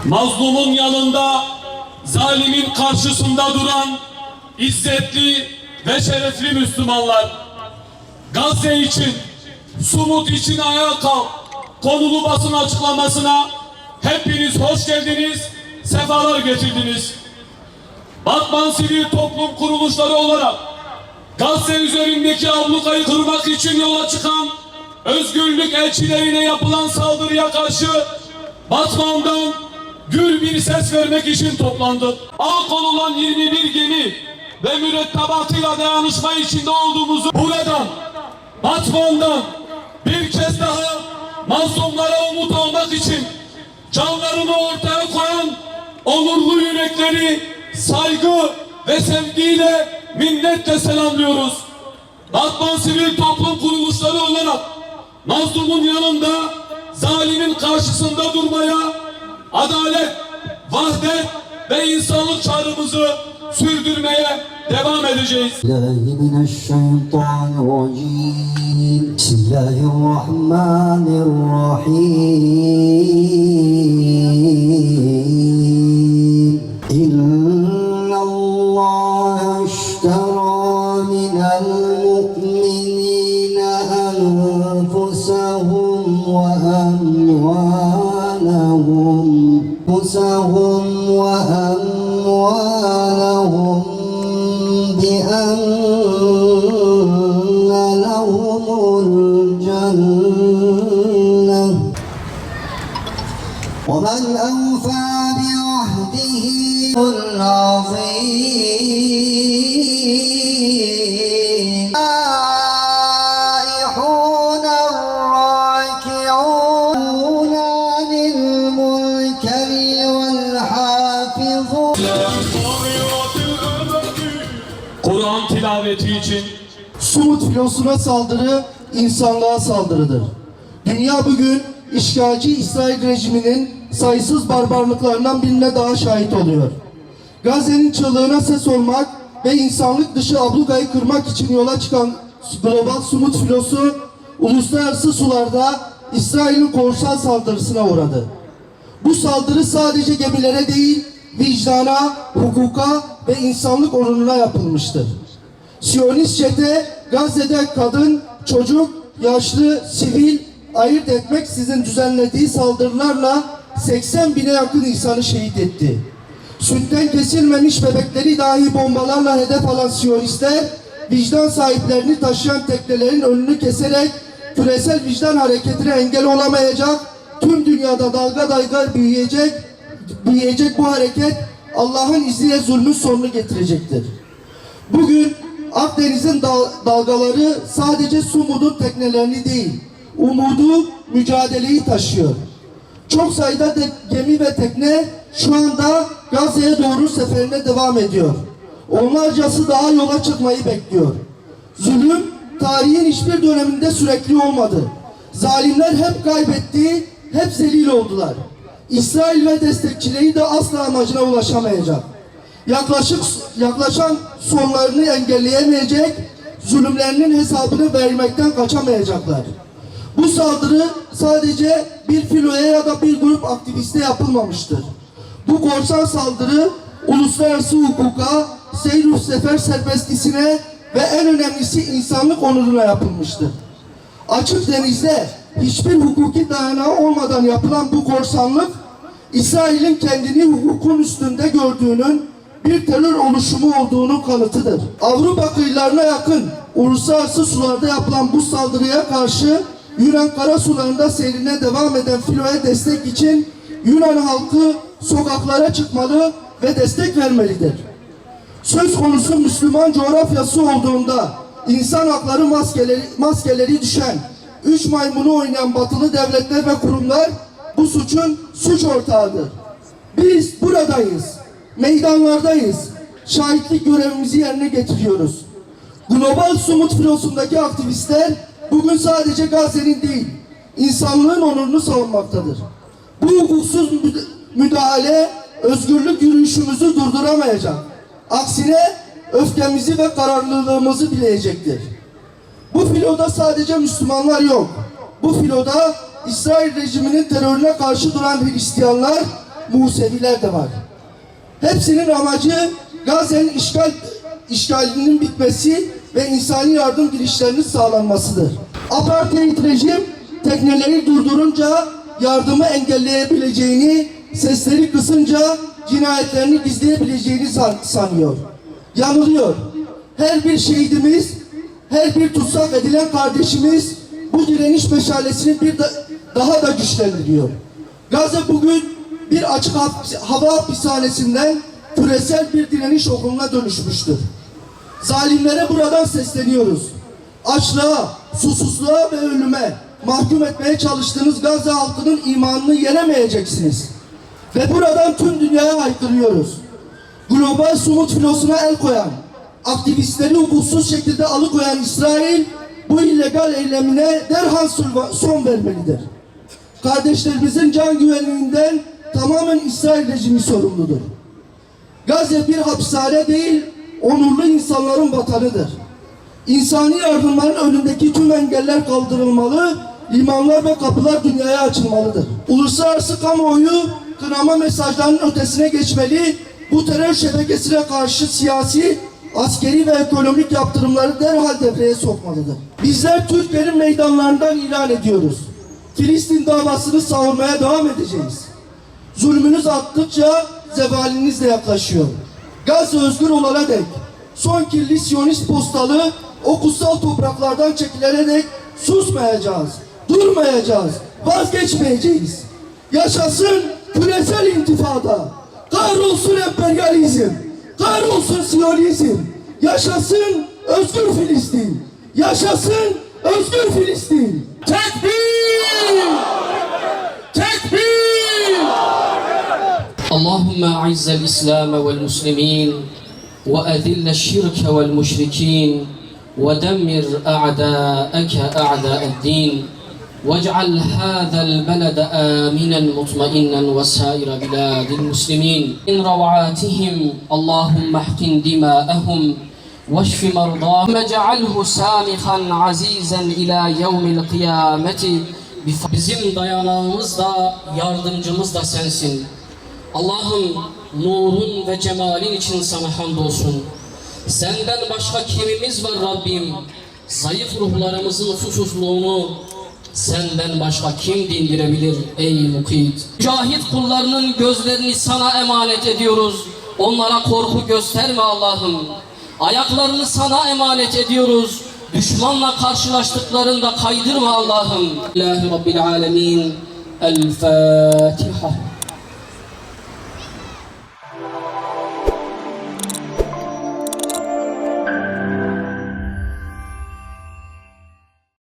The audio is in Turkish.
Mazlumun yanında, zalimin karşısında duran izzetli ve şerefli Müslümanlar, Gazze için, Sumut için ayağa kalk konulu basın açıklamasına hepiniz hoş geldiniz, sefalar getirdiniz. Batman Sivil Toplum Kuruluşları olarak Gazze üzerindeki ablukayı kırmak için yola çıkan özgürlük elçilerine yapılan saldırıya karşı Batman'dan gür bir ses vermek için toplandık. Al konulan 21 gemi ve mürettebatıyla dayanışma içinde olduğumuzu buradan, Batman'dan bir kez daha mazlumlara umut olmak için canlarını ortaya koyan onurlu yürekleri saygı ve sevgiyle, minnetle selamlıyoruz. Batman Sivil Toplum Kuruluşları olarak mazlumun yanında, zalimin karşısında durmaya, adalet, vahdet ve insanlık çağrımızı sürdürmeye devam edeceğiz. Bismillahirrahmanirrahim. Bismillahirrahmanirrahim. İnnallâhe işterâ minel mu'minîne enfusahum ve emvâlehum بأن لهم الجنة ومن أوفى بعهده العظيم السائحون الراكعون عن المنكر والحافظون Kur'an tilaveti için Sumut filosuna saldırı insanlığa saldırıdır. Dünya bugün işgalci İsrail rejiminin sayısız barbarlıklarından birine daha şahit oluyor. Gazze'nin çığlığına ses olmak ve insanlık dışı ablukayı kırmak için yola çıkan global Sumut filosu uluslararası sularda İsrail'in korsan saldırısına uğradı. Bu saldırı sadece gemilere değil, vicdana, hukuka ve insanlık onuruna yapılmıştır. Siyonist çete Gazze'de kadın, çocuk, yaşlı, sivil ayırt etmeksizin düzenlediği saldırılarla 80 bine yakın insanı şehit etti. Sütten kesilmemiş bebekleri dahi bombalarla hedef alan Siyonistler, vicdan sahiplerini taşıyan teknelerin önünü keserek küresel vicdan hareketine engel olamayacak, tüm dünyada dalga dalga büyüyecek bu hareket Allah'ın izniyle zulmün sonunu getirecektir. Bugün Akdeniz'in dalgaları sadece Sumut'un teknelerini değil, umudu, mücadeleyi taşıyor. Çok sayıda gemi ve tekne şu anda Gazze'ye doğru seferine devam ediyor. Onlarcası daha yola çıkmayı bekliyor. Zulüm tarihin hiçbir döneminde sürekli olmadı. Zalimler hep kaybetti, hep zelil oldular. İsrail ve destekçileri de asla amacına ulaşamayacak. Yaklaşan sonlarını engelleyemeyecek, zulümlerinin hesabını vermekten kaçamayacaklar. Bu saldırı sadece bir filoya ya da bir grup aktiviste yapılmamıştır. Bu korsan saldırı uluslararası hukuka, seyr-ü sefer serbestlisine ve en önemlisi insanlık onuruna yapılmıştır. Açık denizde hiçbir hukuki dayanağı olmadan yapılan bu korsanlık, İsrail'in kendini hukukun üstünde gördüğünün bir terör oluşumu olduğunun kanıtıdır. Avrupa kıyılarına yakın uluslararası sularda yapılan bu saldırıya karşı Yunan karasularında seyrine devam eden filoya destek için Yunan halkı sokaklara çıkmalı ve destek vermelidir. Söz konusu Müslüman coğrafyası olduğunda insan hakları maskeleri düşen, üç maymunu oynayan batılı devletler ve kurumlar bu suçun suç ortağıdır. Biz buradayız, meydanlardayız, şahitlik görevimizi yerine getiriyoruz. Global Sumut filosundaki aktivistler bugün sadece Gazze'nin değil, insanlığın onurunu savunmaktadır. Bu hukuksuz müdahale özgürlük yürüyüşümüzü durduramayacak. Aksine öfkemizi ve kararlılığımızı bileyecektir. Bu filoda sadece Müslümanlar yok. Bu filoda İsrail rejiminin terörüne karşı duran Hristiyanlar, Museviler de var. Hepsinin amacı Gazze'nin işgalinin bitmesi ve insani yardım girişlerinin sağlanmasıdır. Apartheid rejim tekneleri durdurunca yardımı engelleyebileceğini, sesleri kısınca cinayetlerini gizleyebileceğini sanıyor. Yanılıyor. Her bir şehidimiz, her bir tutsak edilen kardeşimiz bu direniş meşalesini daha da güçlendiriyor. Gazze bugün bir açık hava hapishanesinden küresel bir direniş okuluna dönüşmüştür. Zalimlere buradan sesleniyoruz. Açlığa, susuzluğa ve ölüme mahkum etmeye çalıştığınız Gazze halkının imanını yenemeyeceksiniz. Ve buradan tüm dünyaya haykırıyoruz. Global Sumut filosuna el koyan, aktivistleri hukuksuz şekilde alıkoyan İsrail bu illegal eylemine derhal son vermelidir. Kardeşlerimizin can güvenliğinden tamamen İsrail rejimi sorumludur. Gazze bir hapishane değil, onurlu insanların vatanıdır. İnsani yardımların önündeki tüm engeller kaldırılmalı, limanlar ve kapılar dünyaya açılmalıdır. Uluslararası kamuoyu kınama mesajlarının ötesine geçmeli, bu terör şebekesine karşı siyasi, askeri ve ekonomik yaptırımları derhal devreye sokmalıdır. Bizler Türklerin meydanlarından ilan ediyoruz. Filistin davasını savunmaya devam edeceğiz. Zulmünüz arttıkça zevaliniz de yaklaşıyor. Gazze özgür olana dek son kirli Siyonist postalı o kutsal topraklardan çekilerek susmayacağız, durmayacağız, vazgeçmeyeceğiz. Yaşasın küresel intifada, kahrolsun emperyalizm, kahrolsun Siyonizm, yaşasın özgür Filistin, yaşasın özgür Filistin. Tekbir! Tekbir! اللهم أعز الإسلام والمسلمين وأذل الشرك والمشركين ودمر أعداءك أعداء الدين واجعل هذا البلد آمنا مطمئنا وسائر بلاد المسلمين من روعاتهم اللهم احقن دماءهم واشف مرضاهم واجعله سامخا عزيزا إلى يوم القيامة. Bizim dayanağımız da yardımcımız da sensin. Allah'ım nurun ve cemalin için sana hamdolsun. Senden başka kimimiz var Rabbim? Zayıf ruhlarımızın susuzluğunu senden başka kim dindirebilir ey mukit? Mücahit kullarının gözlerini sana emanet ediyoruz. Onlara korku gösterme Allah'ım. Ayaklarını sana emanet ediyoruz. Düşmanla karşılaştıklarında kaydırma Allah'ım. İlahi Rabbil Alemin. El Fatiha.